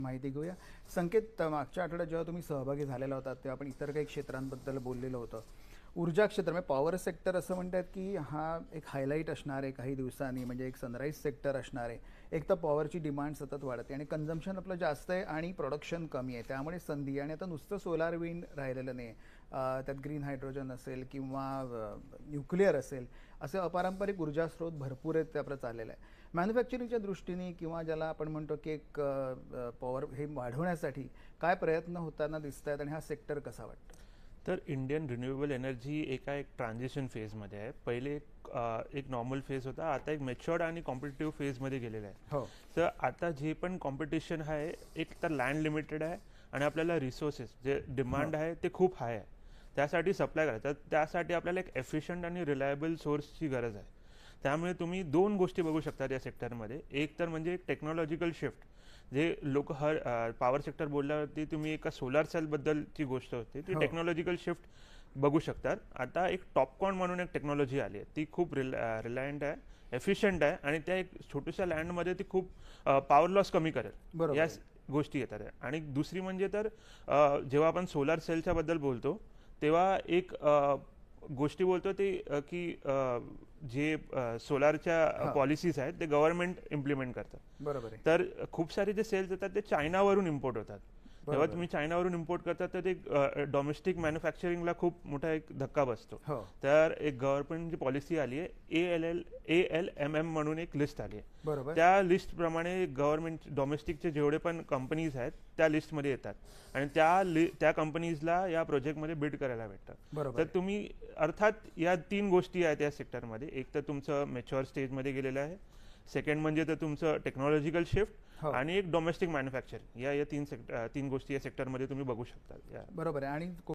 माहिती घेऊया. संकेत, मागच्या आठवड्यात जेव्हा तुम्ही सहभागी झालेला होता तेव्हा आपण इतर काही क्षेत्रांबद्दल बोललेलो होतो. ऊर्जा क्षेत्र म्हणजे पॉवर सेक्टर असं म्हणतात की हा एक हायलाईट असणार आहे काही दिवसांनी, म्हणजे एक सनराईज सेक्टर असणार आहे. एक तर पॉवरची डिमांड सतत वाढते आणि कन्झम्पशन आपलं जास्त आहे आणि प्रोडक्शन कमी आहे, त्यामुळे संधी. आणि आता नुसतं सोलार विंड राहिलेलं नाही, त्यात ग्रीन हायड्रोजन असेल किंवा न्यूक्लिअर असेल, असे अपारंपरिक ऊर्जा स्रोत भरपूर आहेत त्याप्रत चाललेलं आहे. मॅन्युफॅक्चरिंगच्या दृष्टीने किंवा ज्याला आपण म्हणतो की एक पॉवर हे वाढवण्यासाठी काय प्रयत्न होताना दिसत आहेत आणि हा सेक्टर कसा वाटतो? तर इंडियन रिन्युएबल एनर्जी एक ट्रान्झिशन फेजमध्ये आहे. पहिले एक नॉर्मल फेज होता, आता एक मॅच्युअर्ड आणि कॉम्पिटिटिव्ह फेजमध्ये गेलेला आहे. हो. तर आता जे पण कॉम्पिटिशन आहे, एक तर लँड लिमिटेड आहे आणि आपल्याला रिसोर्सेस जे डिमांड आहे ते खूप हाय आहे. त्यासाठी सप्लाय करायचं, त्यासाठी आपल्याला एक एफिशियंट आणि रिलायबल सोर्सची गरज आहे. त्यामुळे तुम्ही दोन गोष्टी बघू शकता या सेक्टरमध्ये. एक तर म्हणजे एक टेक्नॉलॉजिकल शिफ्ट, जे लोक पॉवर सेक्टर बोलल्यावरती तुम्ही एका सोलार सेलबद्दलची गोष्ट होती, ती टेक्नॉलॉजिकल शिफ्ट बघू शकतात. आता एक टॉपकॉन म्हणून एक टेक्नॉलॉजी आली आहे, ती खूप रिलायंट आहे, एफिशियंट आहे आणि त्या एक छोट्याशा लँडमध्ये ती खूप पॉवर लॉस कमी करेल. या गोष्टी येतात. आणि दुसरी म्हणजे तर जेव्हा आपण सोलार सेलच्या बद्दल बोलतो तेव्हा एक गोष्टी बोलतो ते की जे सोलारच्या पॉलिसीज आहेत ते गव्हर्नमेंट इम्प्लिमेंट करतात. बरोबर आहे. तर खूप सारे जे सेल्स येतात ते चायनावरून इम्पोर्ट होतात. जेव्हा तुम्ही चायनावरून इम्पोर्ट करता तर ते डोमेस्टिक मॅन्युफॅक्चरिंगला खूप मोठा एक धक्का बसतो. तर एक गव्हर्नमेंटची पॉलिसी आली आहे, ALMM म्हणून एक लिस्ट आली आहे. बरोबर. त्या लिस्ट प्रमाणे गव्हर्नमेंट डोमेस्टिकचे जेवढे पण कंपनीज आहेत त्या लिस्टमध्ये येतात आणि त्या कंपनीजला या प्रोजेक्टमध्ये बिड करायला भेटतं. तर तुम्ही अर्थात या तीन गोष्टी आहेत या सेक्टरमध्ये. एक तर तुमचं मॅच्युअर स्टेजमध्ये गेलेलं आहे, सेकंड म्हणजे तर तुमचं टेक्नॉलॉजिकल शिफ्ट आणि एक डोमेस्टिक मॅन्युफॅक्चरिंग. या तीन गोष्टी या सेक्टरमध्ये तुम्ही बघू शकता. बरोबर आहे. आणि